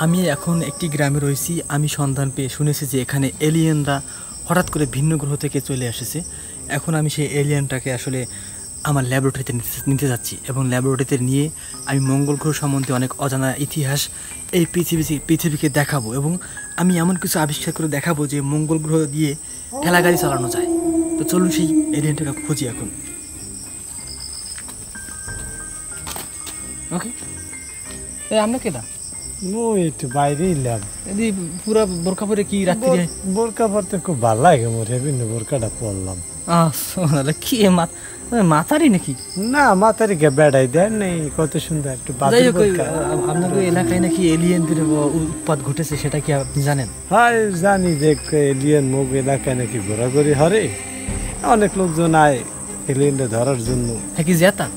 আমি এখন একটি গ্রামে রয়েছি। আমি সন্ধান পেয়ে শুনেছি যে এখানে এলিয়েনরা হঠাৎ করে ভিন্ন গ্রহ থেকে চলে এসেছে। এখন আমি সেই এলিয়েনটাকে আসলে আমার ল্যাবরেটরিতে নিতে যাচ্ছি এবং ল্যাবরেটরিতে নিয়ে আমি মঙ্গল গ্রহ সম্বন্ধে অনেক অজানা ইতিহাস এই পৃথিবীকে দেখাবো এবং আমি এমন কিছু আবিষ্কার করে দেখাবো যে মঙ্গল গ্রহ দিয়ে ঠেলাগাড়ি চালানো যায়। তো চলুন সেই এলিয়েনটাকে খুঁজি এখন। ওকে, আমরা কেটা একটু বাইরে এলাম। পুরা বোরকা পরে কি রাত্রি? বোরকা পরতে খুব ভালো লাগে মোর, হেবিন বোরকাটা পরলাম। কি মাথারই নাকি? না, মাথারি কে বেড়াই দেন নেই, কত সুন্দর একটু। আপনাদের এলাকায় নাকি এলিয়েনদের উৎপাত ঘটেছে, সেটা কি আপনি জানেন? হ্যাঁ জানি যে এলিয়েন মুখ এলাকায় নাকি ঘোরাঘুরি হরে, অনেক লোকজন আয় এলিয়েনটা ধরার জন্য। হ্যাঁ কি জেতা?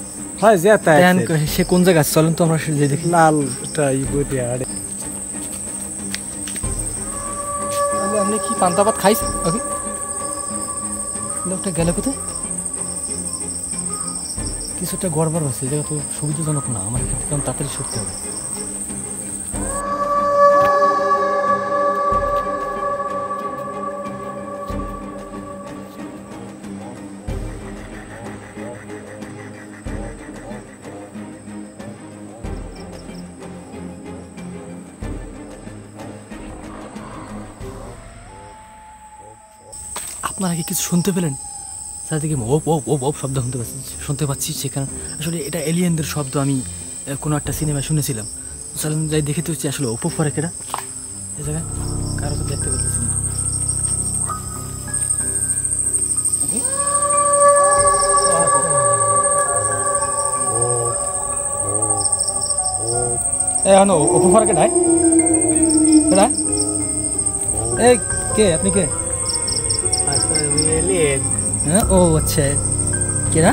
হয় জেতা। সে কোন জায়গায়? চলেন তো আমরা দেখি। লালটা ই বলি আরে আপনি কি পান্তা ভাত খাইছেন? ওকে, লোকটা গেলে কোথায়? কিছুটা গড়বড় আছে, জায়গা তো সুবিধাজনক না, আমার কেমন তাড়াতাড়ি ছুটতে হবে। আপনারা কি কিছু শুনতে পেলেন? চারিদিকে ওপ ওপ ওপ ওপ শব্দ শুনতে পাচ্ছি। সেখানে আসলে এটা এলিয়েনদের শব্দ। আমি কোনো একটা সিনেমায় শুনেছিলাম। চলেন যাই দেখে তো হচ্ছে আসলে ওপ ওপ করে কেটা এই জায়গায় কারো তো দেখতে পাচ্ছি না। ওপ ওপ করে কেটায় কেটা? এই কে আপনি? কে? হ্যাঁ, ও আচ্ছা, কেনা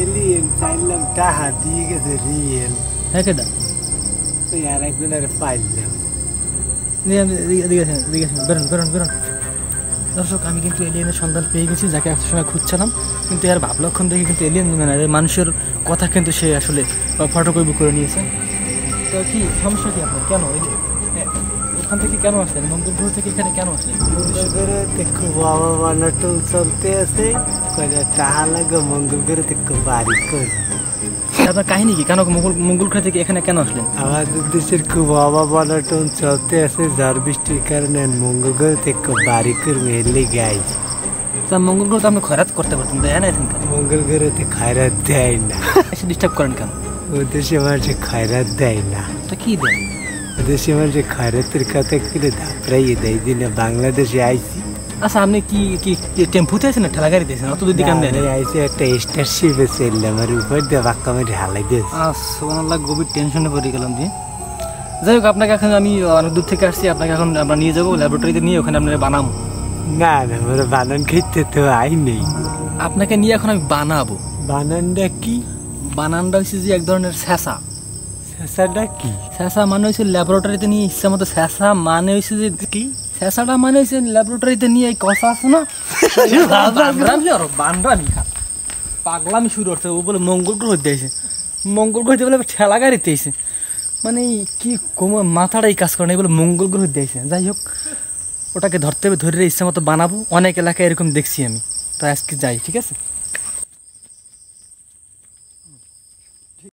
এলিয়েন চাইলাম, টাহা দিয়ে গেছে রিয়েল। হ্যাঁ কেটা? ওই আর একজনের পাইলাম। বেরোন বেরোন বেরোন। দর্শক, আমি কিন্তু এলিয়েনের সন্ধান পেয়ে গেছি, যাকে এক সময় খুঁজছিলাম, কিন্তু এর ভাবলক্ষণ দেখে কিন্তু এলিয়েন মনে না, মানুষের কথা কিন্তু সে আসলে ফটোকপি করে নিয়েছে। তো কি সমস্যা কি আপনার? কেন ওখান থেকে কেন আসলেন? মঙ্গল গ্রহ থেকে এখানে কেন আসলেন? মঙ্গল গ্রহতে খুব বাবা বানাটো চলতে আছে, টাহা লাগে মঙ্গল গ্রহতে খুব বাড়ি করে। আপনার কাহিনী কি? কেন মঙ্গল গ্রহ থেকে এখানে কেন আসলেন? আমাদের দেশের খুব বাবা বানাটো চলতে আছে, ঝড় বৃষ্টির কারণে মঙ্গল গ্রহতে খুব বাড়ি করবে, এলে গাই। মঙ্গল গ্রহ তো আপনি খয়রাত করতে পারতেন, তাই না? মঙ্গল গ্রহতে খয়রাত দেয় না। এসে ডিস্টার্ব করেন কেন? ও দেশে মানুষে খয়রাত দেয় না। তা কি দেয়? দেশে মানুষে খয়রাতের কথা করে ধাপড়াইয়ে দেয় দিনে বাংলাদেশে আইসি। আচ্ছা, আপনি কি কি টেম্পুতে আছেন না ঠেলা গাড়ি দিয়েছেন? অত দূর দিকে আইসি একটা স্টারশিপে চললাম, আর উপর দিয়ে বাক্কা মারি হালাই দিয়েছে। সুবহানাল্লাহ, গভীর টেনশনে পড়ে গেলাম যে। যাই হোক, আপনাকে এখন আমি অনেক দূর থেকে আসছি, আপনাকে এখন আমরা নিয়ে যাবো ল্যাবরেটরিতে, নিয়ে ওখানে আপনারা বানাবো। না না, আমরা বানান খেতে তো আই নেই। আপনাকে নিয়ে এখন আমি বানাবো। বানানটা কি? বানানটা হচ্ছে যে এক ধরনের স্যাঁচা। স্যাঁচাটা কি? স্যাঁচা মানে হচ্ছে ল্যাবরেটরিতে নিয়ে ইচ্ছা মতো। স্যাঁচা মানে হচ্ছে যে কি? স্যাঁচাটা মানে হচ্ছে ল্যাবরেটরিতে নিয়ে এই কষা আছে না, বানরামি খা পাগলামি শুরু করছে। ও বলে মঙ্গল গ্রহ দিয়েছে, মঙ্গল গ্রহ বলে ঠেলা গাড়িতে এসে, মানে কি কমে মাথাটাই কাজ করে না, বলে মঙ্গল গ্রহ দিয়েছে। যাই হোক, ওটাকে ধরতে হবে, ধরে ইচ্ছা মতো বানাবো। অনেক এলাকায় এরকম দেখছি আমি, তাই আজকে যাই, ঠিক আছে?